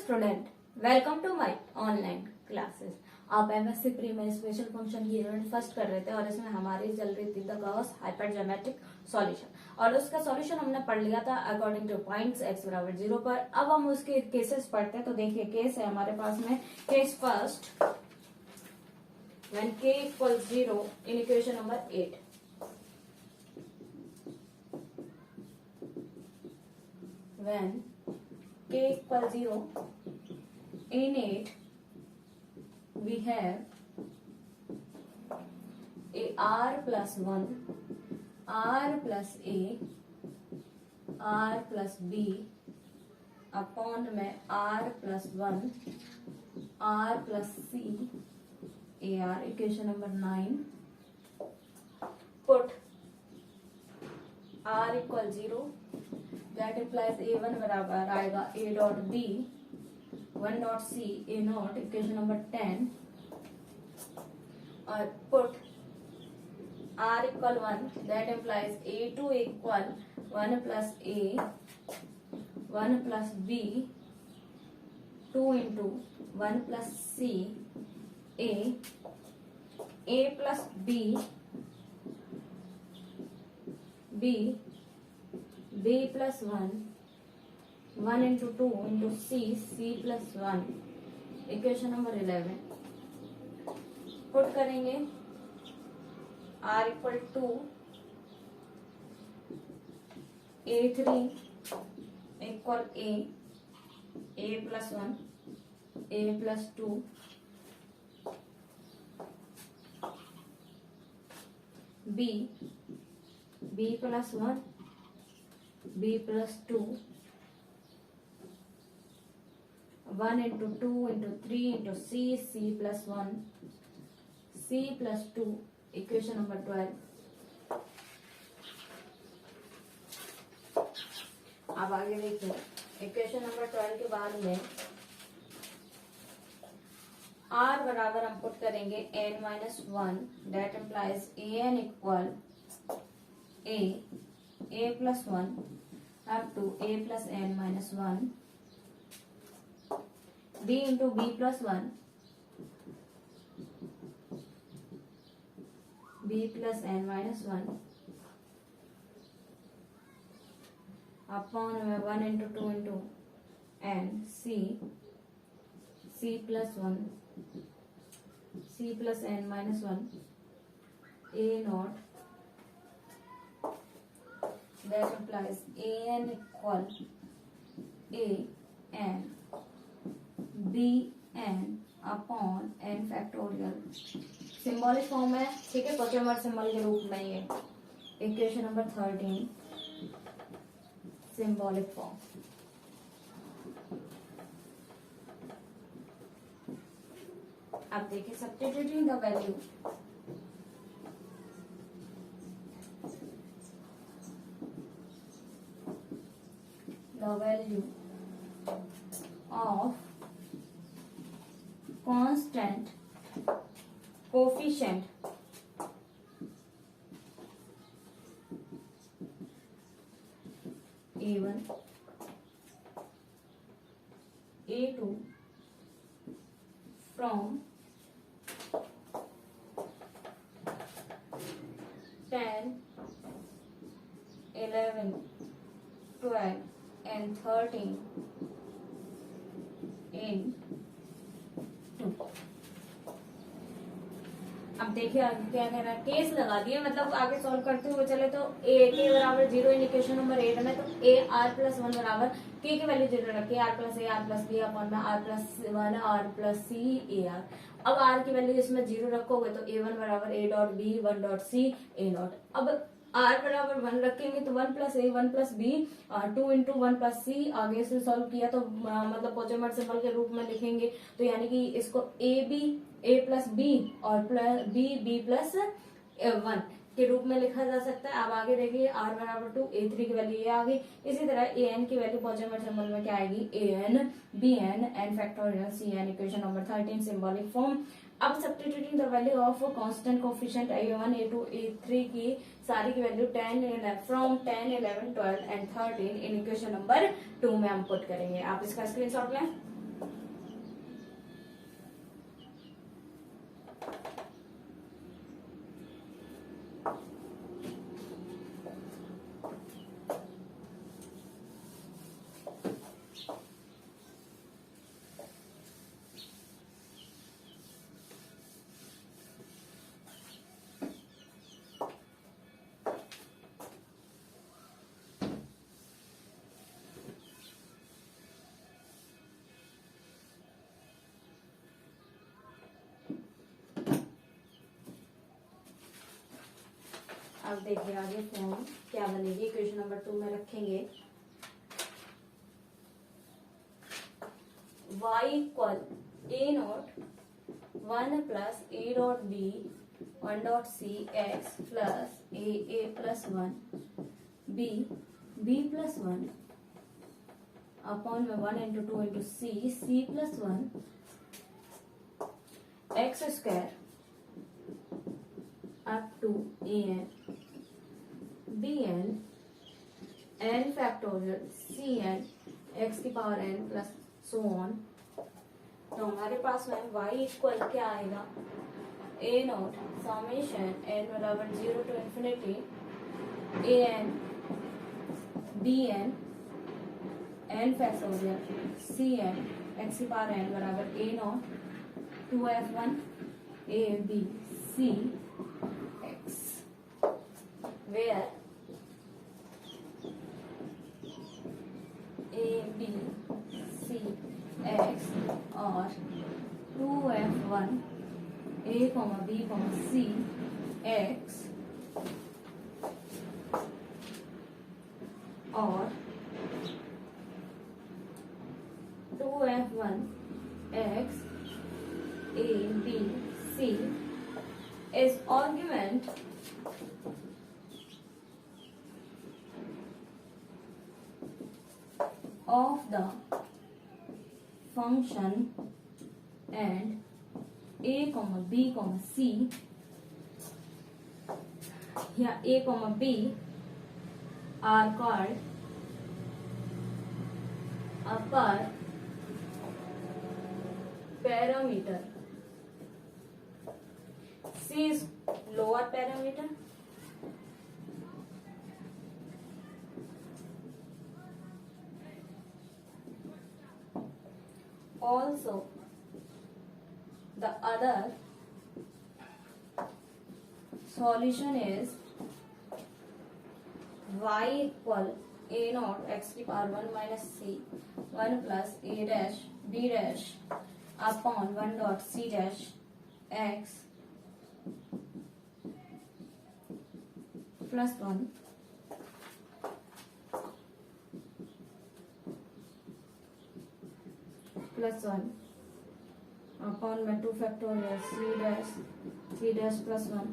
Student, welcome to my online classes. आप MSc pre में special function की unit first कर रहे थे और इसमें हमारी चल रही थी द गॉस हाइपरजोमेट्रिक सॉल्यूशन और उसका सॉल्यूशन हमने पढ़ लिया था अकॉर्डिंग टू पॉइंट्स x बराबर 0 पर। अब हम उसके केसेस पढ़ते हैं। तो देखिए केस है हमारे पास में। Case first, when k equals 0 in equation number 8। When k equals 0 in 8, we have a r plus 1, r plus a, r plus b upon में r plus 1, r plus c, ar, equation number 9. Put r equals 0. That implies a1 बराबर आएगा a dot b 1 dot c a naught, equation number 10। और put r equal 1, that implies a2 equal 1 plus a 1 plus b 2 into 1 plus c a plus b plus 1 into 2 into c plus 1, equation number 11। Put करेंगे r equal to a3 equal a plus 1 a plus 2 b plus 1 b plus 2 1 into 2 into 3 into c plus 1 c plus 2, equation number 12। अब आगे देखिए equation number 12 के बाद में r बराबर हम put करेंगे n minus 1, that implies an equal a plus 1 up to a plus n minus 1 b into b plus 1 b plus n minus 1 upon 1 into 2 into n c plus 1 c plus n minus 1 a naught, that implies an equal a n b n upon n factorial। Symbolic form है, ठीक है, question symbol के रूप में ये equation number 13 symbolic form. अब देखिए substituting the value the value of constant coefficient a1 a2 from 10 11 12 and 13 in 2। अब देखिए आगे क्या कह रहा है, केस लगा दिए, मतलब आगे सॉल्व करते हुए चले तो a के बराबर 0 इन इक्वेशन नंबर 8 में, तो a r प्लस 1 बराबर k की वैल्यू 0 रखिए r plus a r plus b upon में r plus 1 r plus c a r। अब r की वैल्यू इसमें 0 रखोगे तो a1 बराबर a dot b 1 dot c a not. अब r बराबर 1 रखेंगे तो 1 plus a 1 plus b 2 into 1 plus c, आगे से सॉल्व किया तो मतलब पोचेमर सिंबल के रूप में लिखेंगे, तो यानी कि इसको a प्लस b और प्लस b प्लस 1 के रूप में लिखा जा सकता है। अब आगे देखिए r बराबर 2 a3 की वैल्यू ये आ गई। इसी तरह an की वैल्यू पोचेमर सिंबल में क्या आएगी, an bn n factorial cn, equation number 13 symbolic form. अब substituting the value of constant coefficient a1 a2 a3 की सारी की वैल्यू 10 from 10 11 12 and 13 in equation number 2 में हम पुट करेंगे। आप इसका स्क्रीनशॉट लें। अब देखिए आगे फॉर्म क्या बनेगी। इक्वेशन नंबर 2 में रखेंगे y equal a naught 1 plus a dot b 1 dot c x plus a plus 1 b plus 1 upon में 1 into 2 into c plus 1 x square up to an bn n factorial cn x की power n plus so on. तो हमारे पास में y equal क्या आएगा, a naught summation n बराबर 0 to infinity an bn n factorial cn x की power n बराबर a naught 2f1 a b c x, where a b c x और 2f1 a b c x और 2f1 x a b c is argument of the function and a b c here a b are called upper parameter, c is lower parameter, also the other solution is y equal a naught x की power 1 minus c 1 plus a dash b dash upon 1 dot c dash x plus 1 plus 1 upon में 2 factorial c dash plus 1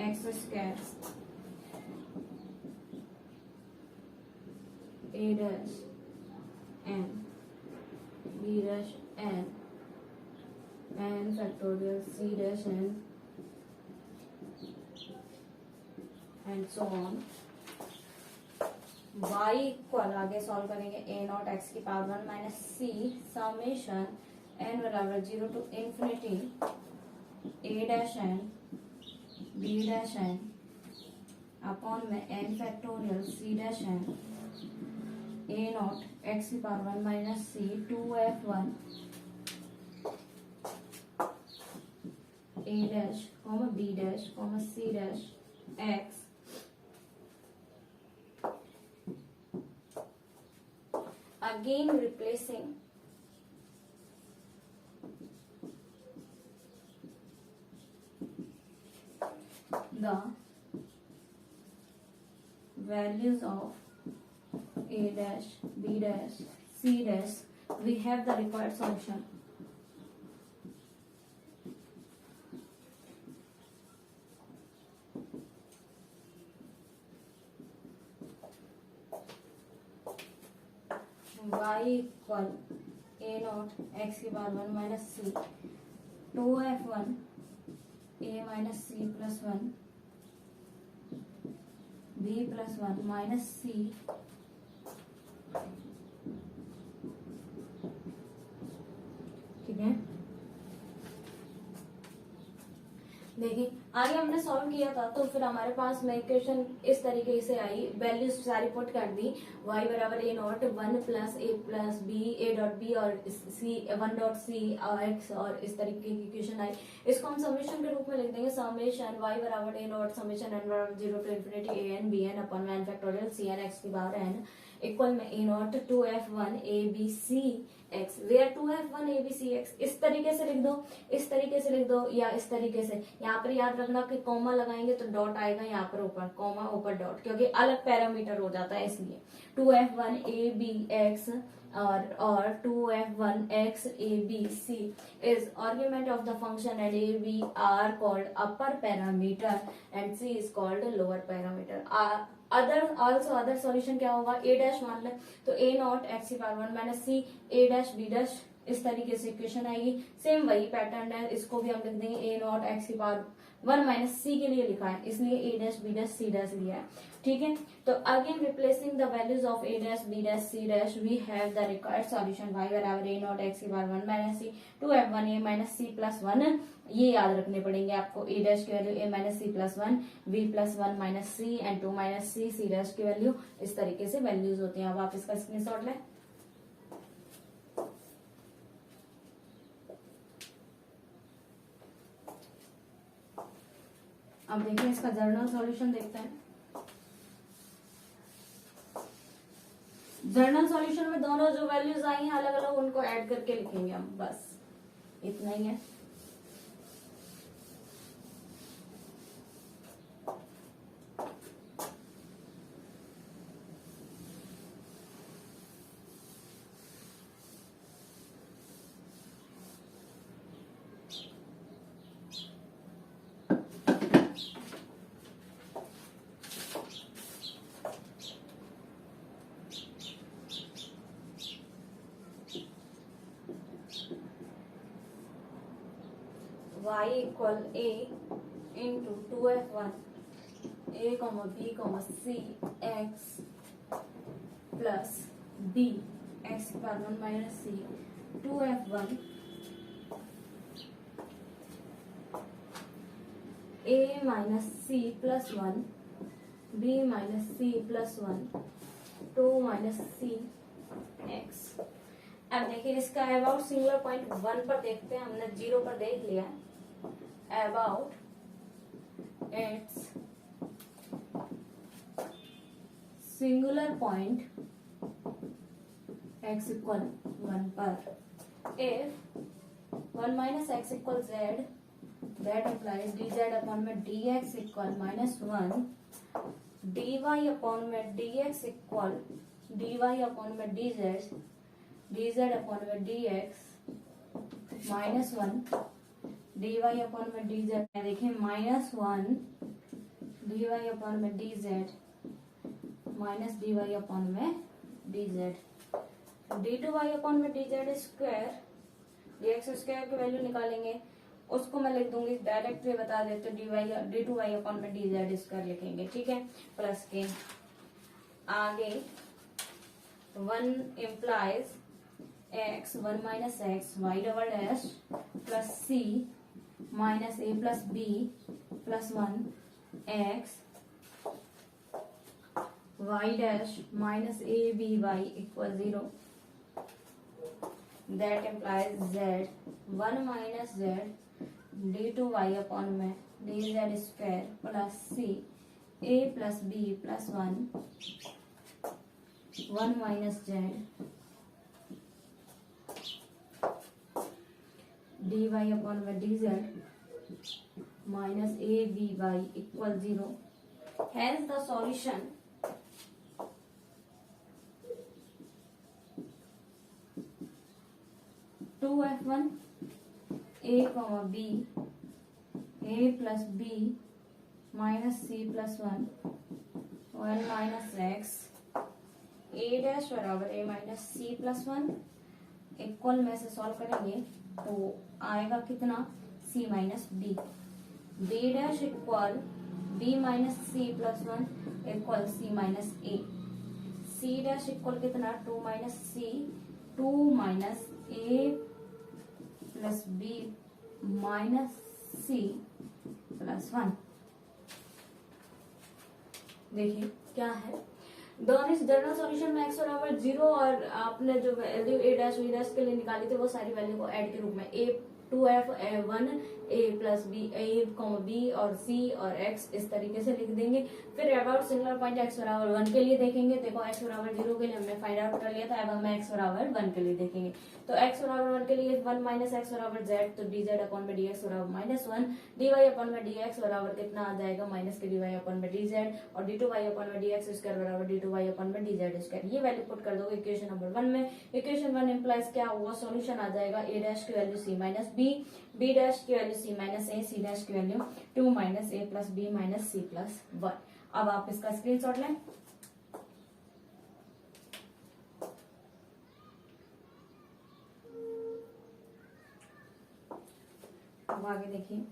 x square a dash n b dash n factorial c dash n and so on। y equal आगे solve करेंगे a naught x की power 1 minus c summation n बराबर 0 to infinity a dash n b dash n upon में n factorial c dash n a naught x की power 1 minus c 2f1 a dash b dash c dash x again replacing the values of a dash b dash c dash, we have the required solution। y equal a naught x की power 1 minus c 2f1 a minus c plus 1 b plus 1 minus c ठीक है। देखिए आगे हमने solve किया था तो फिर हमारे पास में इक्वेशन इस तरीके से आई, वैल्यूज सारी पुट कर दी y बराबर a naught 1 plus a plus b a dot b और c 1 डॉट c और x और इस तरीके की इक्वेशन आई। इसको हम समेशन के रूप में लिख देंगे समेशन y बराबर a नॉट समेशन n बराबर 0 to infinity a n b n upon n factorial c n x की पावर n इक्वल में a naught 2f1 abcx, where 2f1 abcx इस तरीके से लिख दो, इस तरीके से लिख दो या इस तरीके से। यहाँ पर याद रखना कि कॉमा लगाएंगे तो डॉट आएगा यहाँ पर ऊपर, कॉमा ऊपर डॉट, क्योंकि अलग पैरामीटर हो जाता है इसलिए। 2f1 abx or 2f1x abc is argument of the function and a b are called upper parameter and c is called lower parameter। Other solution क्या होगा, a डैश मान ले तो a नॉट एक्स की power 1 minus C a dash b dash, इस तरीके से equation आएगी। सेम वही पैटर्न है, इसको भी हम लिख देंगे a नॉट एक्स की पावर 1 माइनस सी के लिए लिखा है इसलिए a dash b dash c dash लिया है, ठीक है। तो again replacing the values of a dash b dash c dash we have the required solution y बराबर a नॉट एक्स की power 1 minus C 2f1 a minus c plus 1, ये याद रखने पड़ेंगे आपको। a डैश की value a minus c plus 1, b plus 1 minus C and 2 minus C, c dash की value, इस तरीके से वैल्यूज होती हैं। अब आप इसका स्क्रीनशॉट लें। अब देखिए इसका जर्नल सॉल्यूशन देखते हैं। जर्नल सॉल्यूशन में दोनों जो वैल्यूज आई हैं अलग अलग, उनको ऐड करके लिखेंगे हम, बस इतना ही है। y equal a into 2f1 a comma b comma c x plus b x की power 1 minus c 2f1 a minus c plus 1 b minus c plus 1 2 minus c x। अब देखिए इसका अबाउट सिंगुलर पॉइंट 1 पर देखते हैं, हमने 0 पर देख लिया है। About its singular point x equal 1 पर, if 1 minus x equal z, that implies dz upon में dx equal minus 1, dy upon में dx equal dy upon में dz, dz upon में dx minus 1, dy अपॉन में dz, देखिए minus 1 dy upon में dz minus dy upon में dz, d2y upon में dz square, dx square की value निकालेंगे, उसको मैं लिख दूंगी डायरेक्टली बता देते, d2y अपॉन में dz स्क्वायर लिखेंगे, ठीक है, प्लस के आगे 1 implies x 1 minus x y double dash plus c minus a plus b plus 1 x y dash minus a b y equal 0, that implies z 1 minus z d2y upon में dz square plus c a plus b plus 1 minus z dy upon में dz minus a b y equal 0। Hence the solution to f1 a comma b a plus b minus c plus 1 minus x a dash बराबर a minus c plus 1, equal में से solve करेंगे तो आएगा कितना c minus b, b dash equal b minus c plus 1 equal c minus a, c dash equal कितना 2 minus c 2 minus a plus b minus c plus 1। देखिए क्या है, दोनों इस जनरल सॉल्यूशन में x बराबर 0 और आपने जो value a dash b dash के लिए निकाली थी वो सारी वैल्यू को ऐड के रूप में a 2f1 A plus B, A comma B और सी और एक्स इस तरीके से लिख देंगे। फिर अबाउट सिंगुलर पॉइंट एक्स बराबर 1 के लिए देखेंगे। देखो एक्स बराबर 0 के लिए हमने फाइंड आउट कर लिया था, अब हम एक्स बराबर 1 के लिए देखेंगे। तो एक्स बराबर 1 के लिए 1 माइनस एक्स बराबर जेड, तो डी जेड अपॉन में डी एक्स बराबर -1, डी वाई अपॉन में डी एक्स बराबर कितना आ जाएगा माइनस के डी वाई अपॉन में डी जेड, और डी टू वाई अपॉन में डी एक्स स्क्वायर बराबर डी टू वाई अपॉन में डी जेड स्क्वायर। ये वैल्यू पुट कर दोगे इक्वेशन नंबर 1 में। इक्वेशन 1 इंप्लाइज क्या हुआ, सॉल्यूशन आ जाएगा ए डैश की value c minus b, b dash की value c minus a, c dash की value 2 minus a plus b minus c plus 1। अब आप इसका स्क्रीनशॉट लें। अब आगे देखिए,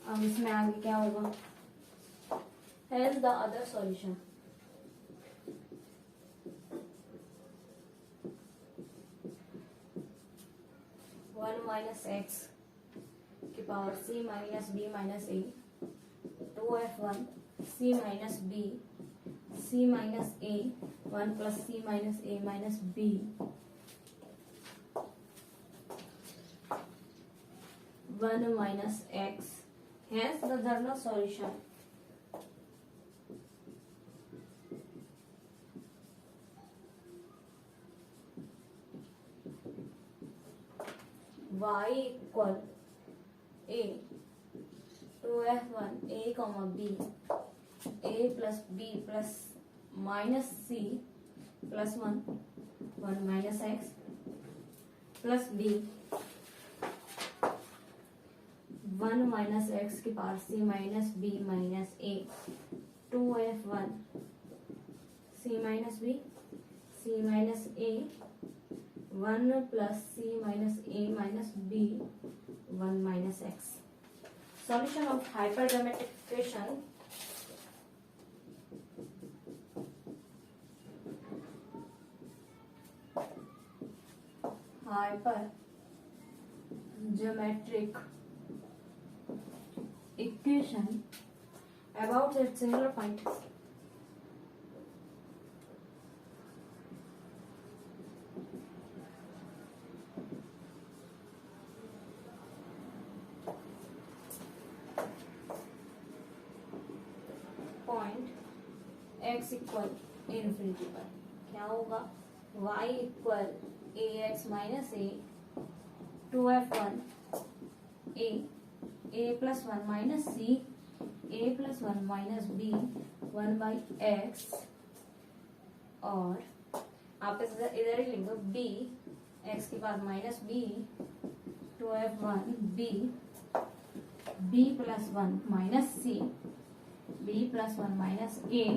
अब इसमें आगे क्या होगा, hence the other solution. Minus x की power c minus b minus a, 2f1 c minus b c minus a, 1 plus c minus a minus b, 1 minus x, hence the general solution y equal a 2f1 a comma b, a plus b plus minus c plus 1 minus x plus b 1 minus x की power c minus b minus a, 2f1 c minus b c minus a, 1 plus c minus a minus b, 1 minus x. Solution of hypergeometric equation hypergeometric equation about its singular point x equal infinity पर क्या होगा, y equal a x minus a, 2f1 a plus 1 minus C, a plus 1 minus b, 1 by x, और आप इधर ही लिख दो b x की power minus B, 2f1 b plus 1 minus C, b plus 1 minus a,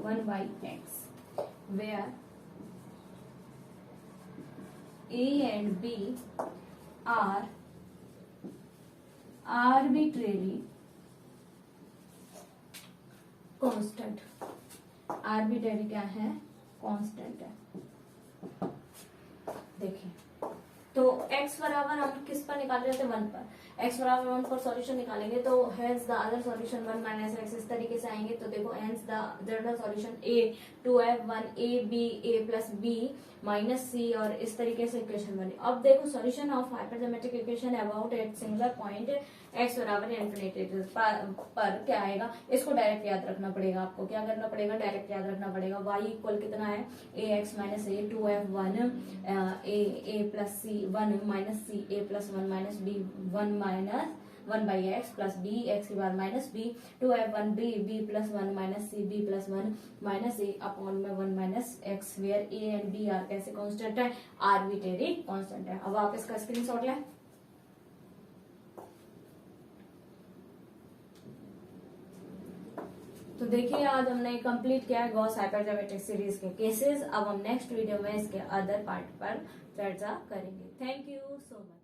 1 by x, where a and b are arbitrary constant। Arbitrary क्या है, constant है। देखिए तो x बराबर हम किस पर निकाल रहे थे, 1 पर। x बराबर 1 पर सॉल्यूशन निकालेंगे तो hence the other solution 1 minus x इस तरीके से आएंगे। तो देखो hence the general solution a 2f1 a b a plus b minus c, और इस तरीके से इक्वेशन बनी। अब देखो solution of hypergeometric equation about at singular point x बराबर इन्फिनिटी पर क्या आएगा, इसको डायरेक्ट याद रखना पड़ेगा। आपको क्या करना पड़ेगा, डायरेक्ट याद रखना पड़ेगा। y इक्वल कितना है, a x minus a, 2f1 a plus c, 1 minus C, a plus 1 minus b, 1 minus 1 by x plus b x की बार minus B, 2f1 b plus 1 minus C, b plus 1 minus a upon में 1 minus x, where a and b are कैसे constant है, arbitrary constant है। अब आप इसका screenshot लें। तो देखिए आज हमने कंप्लीट किया है गॉस हाइपरजोमेट्रिक सीरीज के केसेस। अब हम नेक्स्ट वीडियो में इसके अदर पार्ट पर चर्चा करेंगे। Thank you so much.